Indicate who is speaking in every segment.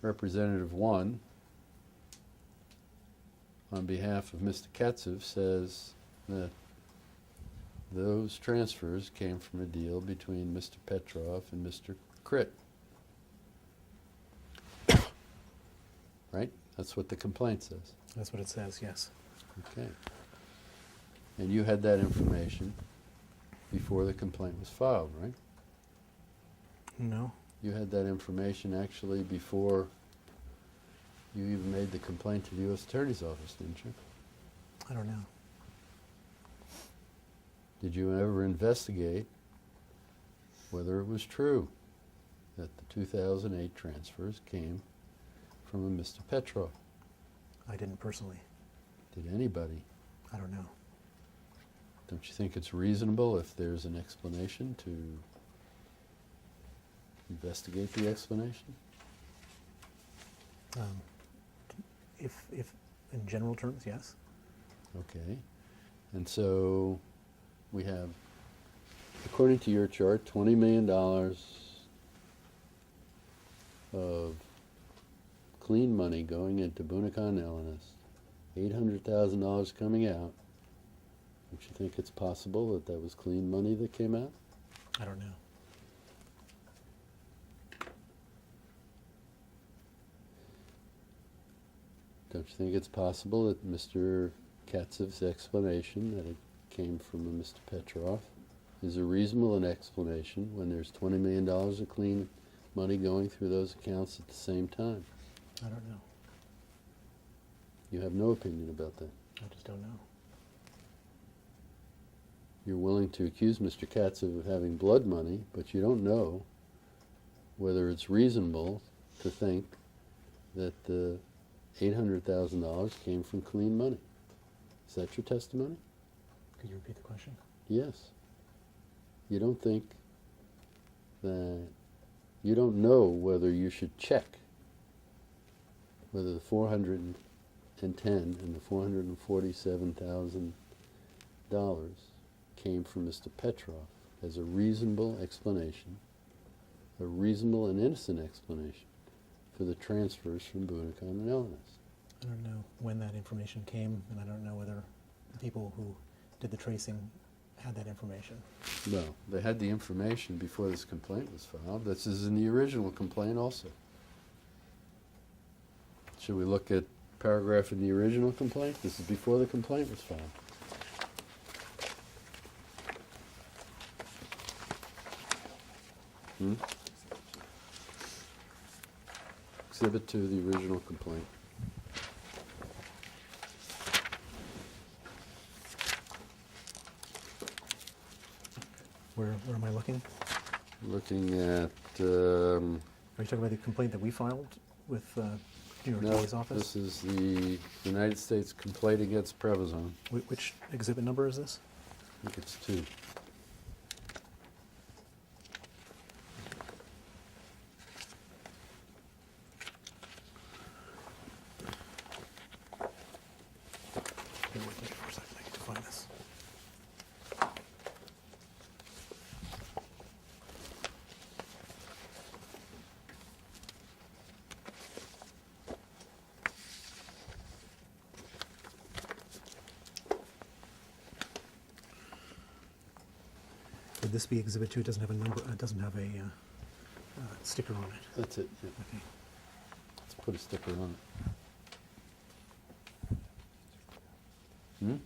Speaker 1: Representative 1, on behalf of Mr. Katsev, says that those transfers came from a deal between Mr. Petrov and Mr. Kritt. Right? That's what the complaint says.
Speaker 2: That's what it says, yes.
Speaker 1: Okay. And you had that information before the complaint was filed, right?
Speaker 2: No.
Speaker 1: You had that information actually before you even made the complaint to the U.S. Attorney's Office, didn't you?
Speaker 2: I don't know.
Speaker 1: Did you ever investigate whether it was true that the 2008 transfers came from a Mr. Petrov?
Speaker 2: I didn't personally.
Speaker 1: Did anybody?
Speaker 2: I don't know.
Speaker 1: Don't you think it's reasonable, if there's an explanation, to investigate the explanation?
Speaker 2: If in general terms, yes.
Speaker 1: Okay. And so we have, according to your chart, $20 million of clean money going into Bunikon Elenis, $800,000 coming out. Don't you think it's possible that that was clean money that came out?
Speaker 2: I don't know.
Speaker 1: Don't you think it's possible that Mr. Katsev's explanation that it came from a Mr. Petrov is a reasonable explanation when there's $20 million of clean money going through those accounts at the same time?
Speaker 2: I don't know.
Speaker 1: You have no opinion about that.
Speaker 2: I just don't know.
Speaker 1: You're willing to accuse Mr. Katsev of having blood money, but you don't know whether it's reasonable to think that the $800,000 came from clean money. Is that your testimony?
Speaker 2: Could you repeat the question?
Speaker 1: Yes. You don't think that, you don't know whether you should check whether the $410,000 and the $447,000 came from Mr. Petrov as a reasonable explanation, a reasonable and innocent explanation for the transfers from Bunikon and Elenis.
Speaker 2: I don't know when that information came, and I don't know whether the people who did the tracing had that information.
Speaker 1: Well, they had the information before this complaint was filed. This is in the original complaint also. Should we look at paragraph in the original complaint? This is before the complaint was filed. Exhibit 2, the original complaint.
Speaker 2: Where am I looking?
Speaker 1: Looking at,
Speaker 2: Are you talking about the complaint that we filed with New York
Speaker 1: no,
Speaker 2: Attorney's Office?
Speaker 1: this is the United States complaint against Prevezon.
Speaker 2: Which exhibit number is this?
Speaker 1: I think it's 2.
Speaker 2: Bear with me for a second, I need to find this. Would this be exhibit 2? It doesn't have a number, it doesn't have a sticker on it.
Speaker 1: That's it. Yeah.
Speaker 2: Okay.
Speaker 1: Let's put a sticker on it. Hmm?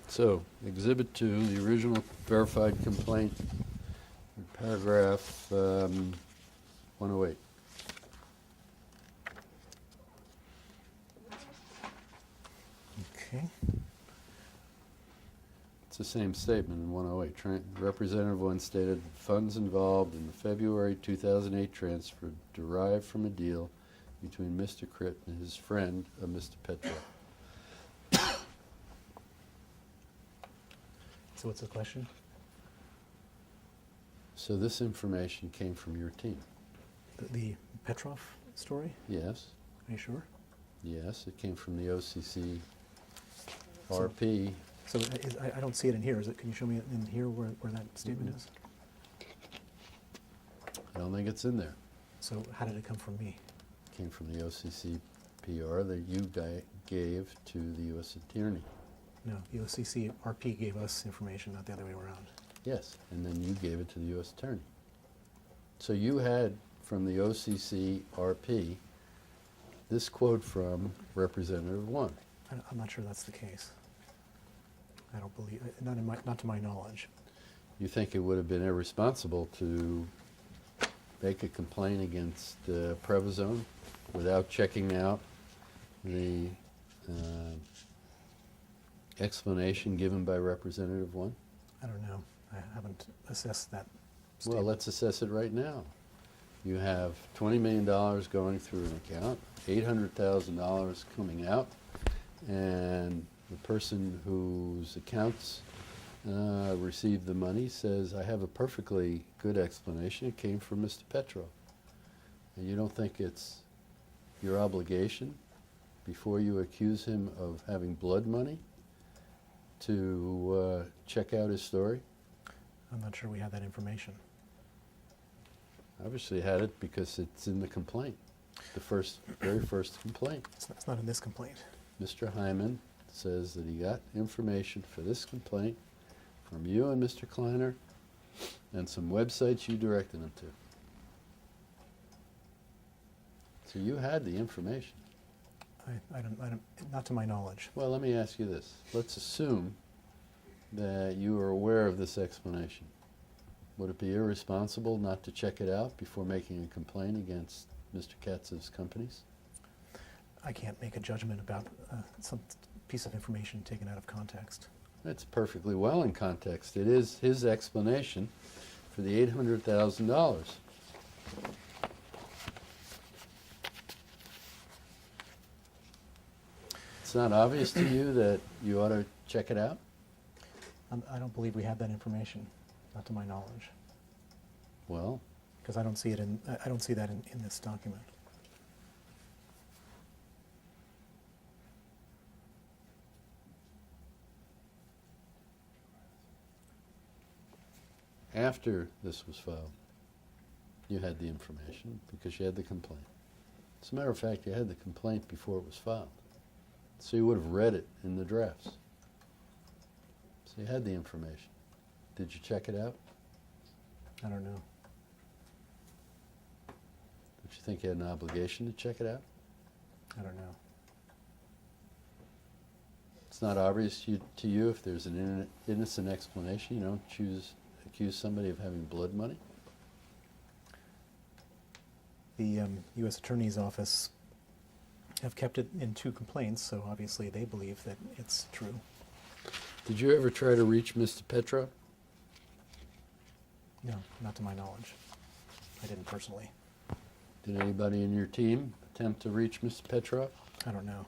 Speaker 1: So, Exhibit 2, the original verified complaint, paragraph 108.
Speaker 2: Okay.
Speaker 1: It's the same statement in 108. Representative 1 stated funds involved in the February 2008 transfer derived from a deal between Mr. Kritt and his friend, Mr. Petrov.
Speaker 2: So what's the question?
Speaker 1: So this information came from your team?
Speaker 2: The Petrov story?
Speaker 1: Yes.
Speaker 2: Are you sure?
Speaker 1: Yes, it came from the OCC RP.
Speaker 2: So I don't see it in here. Is it? Can you show me it in here where that statement is?
Speaker 1: I don't think it's in there.
Speaker 2: So how did it come from me?
Speaker 1: It came from the OCC PR that you gave to the U.S. Attorney.
Speaker 2: No, the OCC RP gave us information, not the other way around.
Speaker 1: Yes, and then you gave it to the U.S. Attorney. So you had from the OCC RP this quote from Representative 1.
Speaker 2: I'm not sure that's the case. I don't believe, not to my knowledge.
Speaker 1: You think it would have been irresponsible to make a complaint against Prevezon without checking out the explanation given by Representative 1?
Speaker 2: I don't know. I haven't assessed that
Speaker 1: Well,
Speaker 2: statement.
Speaker 1: let's assess it right now. You have $20 million going through an account, $800,000 coming out, and the person whose accounts received the money says, I have a perfectly good explanation. It came from Mr. Petro. And you don't think it's your obligation, before you accuse him of having blood money, to check out his story?
Speaker 2: I'm not sure we have that information.
Speaker 1: Obviously had it because it's in the complaint, the very first complaint.
Speaker 2: It's not in this complaint.
Speaker 1: Mr. Hyman says that he got information for this complaint from you and Mr. Kleiner and some websites you directed him to. So you had the information.
Speaker 2: I don't, not to my knowledge.
Speaker 1: Well, let me ask you this. Let's assume that you are aware of this explanation. Would it be irresponsible not to check it out before making a complaint against Mr. Katz's companies?
Speaker 2: I can't make a judgment about some piece of information taken out of context.
Speaker 1: It's perfectly well in context. It is his explanation for the $800,000. It's not obvious to you that you ought to check it out?
Speaker 2: I don't believe we have that information, not to my knowledge,
Speaker 1: Well,
Speaker 2: because I don't see it in. I don't see that in this document.
Speaker 1: after this was filed, you had the information because you had the complaint. As a matter of fact, you had the complaint before it was filed. So you would have read it in the drafts. So you had the information. Did you check it out?
Speaker 2: I don't know.
Speaker 1: Don't you think you had an obligation to check it out?
Speaker 2: I don't know.
Speaker 1: It's not obvious to you if there's an innocent explanation. You don't accuse somebody of having blood money?
Speaker 2: The U.S. Attorney's Office have kept it in 2 complaints, so obviously they believe that it's true.
Speaker 1: Did you ever try to reach Mr. Petro?
Speaker 2: No, not to my knowledge. I didn't personally.
Speaker 1: Did anybody in your team attempt to reach Mr. Petro?
Speaker 2: I don't know.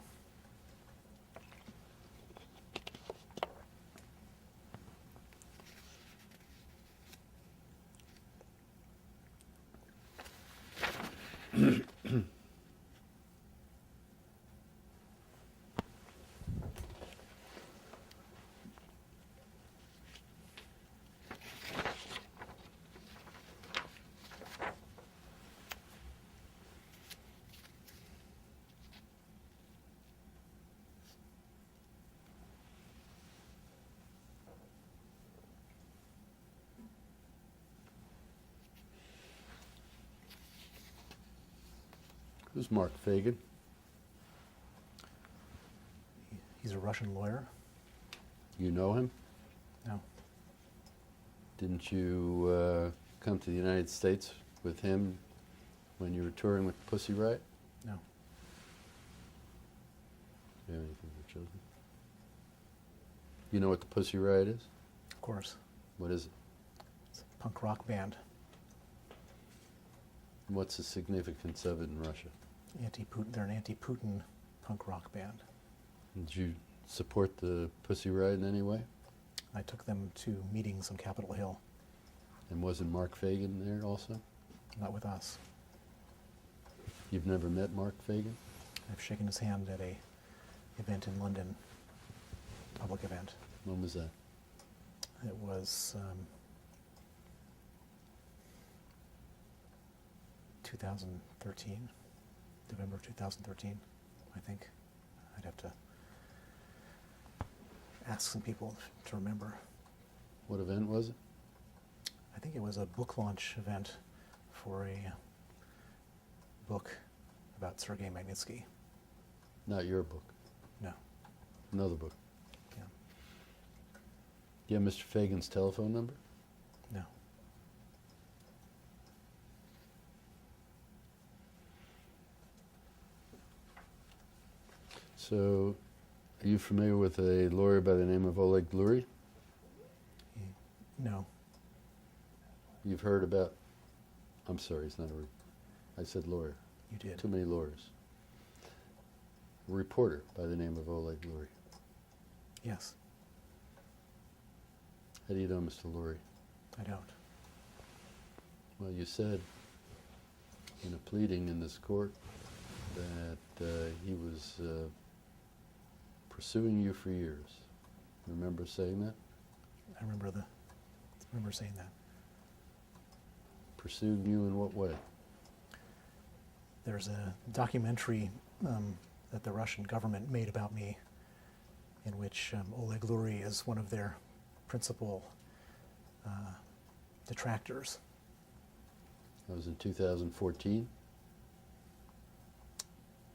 Speaker 1: Who's Mark Fagan?
Speaker 2: He's a Russian lawyer.
Speaker 1: You know him?
Speaker 2: No.
Speaker 1: Didn't you come to the United States with him when you were touring with Pussy Riot?
Speaker 2: No.
Speaker 1: Do you have anything for children? You know what the Pussy Riot is?
Speaker 2: Of course.
Speaker 1: What is it?
Speaker 2: It's a punk rock band.
Speaker 1: And what's the significance of it in Russia?
Speaker 2: Anti-Putin. They're an anti-Putin punk rock band.
Speaker 1: Did you support the Pussy Riot in any way?
Speaker 2: I took them to meetings on Capitol Hill.
Speaker 1: And wasn't Mark Fagan there also?
Speaker 2: Not with us.
Speaker 1: You've never met Mark Fagan?
Speaker 2: I've shaken his hand at a event in London, public event.
Speaker 1: When was that?
Speaker 2: It was 2013, November 2013, I think. I'd have to ask some people to remember.
Speaker 1: What event was it?
Speaker 2: I think it was a book launch event for a book about Sergei Magnitsky.
Speaker 1: Not your book.
Speaker 2: No.
Speaker 1: Another book.
Speaker 2: Yeah.
Speaker 1: Do you have Mr. Fagan's telephone number?
Speaker 2: No.
Speaker 1: So, are you familiar with a lawyer by the name of Oleg Lurie?
Speaker 2: No.
Speaker 1: You've heard about, I'm sorry, he's not I said lawyer.
Speaker 2: You did.
Speaker 1: Too many lawyers. A reporter by the name of Oleg Lurie.
Speaker 2: Yes.
Speaker 1: How do you know Mr. Lurie?
Speaker 2: I don't.
Speaker 1: Well, you said in a pleading in this court that he was pursuing you for years. Remember saying that?
Speaker 2: I remember saying that.
Speaker 1: Pursuing you in what way?
Speaker 2: There's a documentary that the Russian government made about me, in which Oleg Lurie is one of their principal detractors.
Speaker 1: That was in 2014.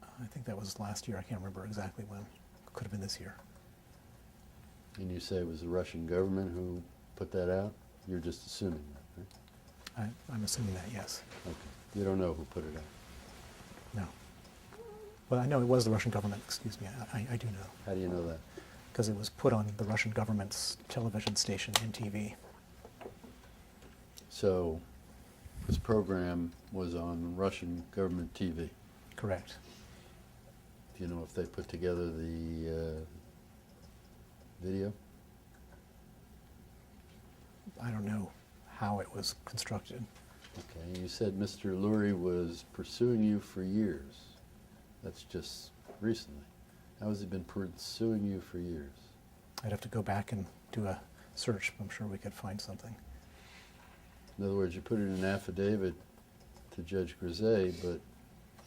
Speaker 2: I think that was last year. I can't remember exactly when. Could have been this year.
Speaker 1: And you say it was the Russian government who put that out? You're just assuming that, right?
Speaker 2: I'm assuming that, yes.
Speaker 1: Okay. You don't know who put it out.
Speaker 2: No. Well, I know it was the Russian government, excuse me. I do know.
Speaker 1: How do you know that?
Speaker 2: Because it was put on the Russian government's television station, NTV.
Speaker 1: So, this program was on Russian government TV.
Speaker 2: Correct.
Speaker 1: Do you know if they put together the video?
Speaker 2: I don't know how it was constructed.
Speaker 1: Okay, you said Mr. Lurie was pursuing you for years. That's just recently. How has he been pursuing you for years?
Speaker 2: I'd have to go back and do a search. I'm sure we could find something.
Speaker 1: In other words, you put it in an affidavit to Judge Grisey, but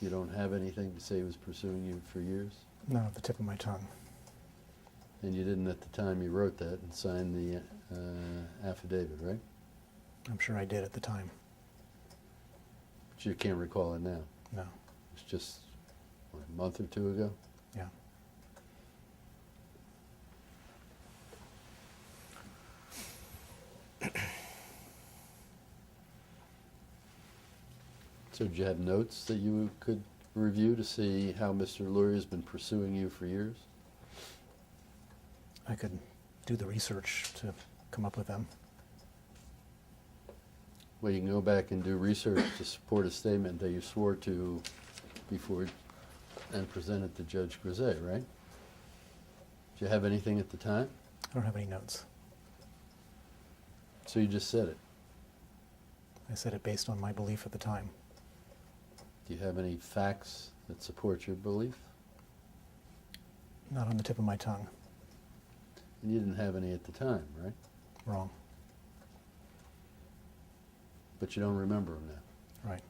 Speaker 1: you don't have anything to say he was pursuing you for years?
Speaker 2: Not at the tip of my tongue.
Speaker 1: And you didn't at the time you wrote that and signed the affidavit, right?
Speaker 2: I'm sure I did at the time.
Speaker 1: But you can't recall it now.
Speaker 2: No.
Speaker 1: It's just what, a month or two ago?
Speaker 2: Yeah.
Speaker 1: So did you have notes that you could review to see how Mr. Lurie has been pursuing you for years?
Speaker 2: I could do the research to come up with them.
Speaker 1: Well, you can go back and do research to support a statement that you swore to before and present it to Judge Grisey, right? Did you have anything at the time?
Speaker 2: I don't have any notes.
Speaker 1: So you just said it.
Speaker 2: I said it based on my belief at the time.
Speaker 1: Do you have any facts that support your belief?
Speaker 2: Not on the tip of my tongue.
Speaker 1: And you didn't have any at the time, right?
Speaker 2: Wrong.
Speaker 1: But you don't remember them now.
Speaker 2: Right.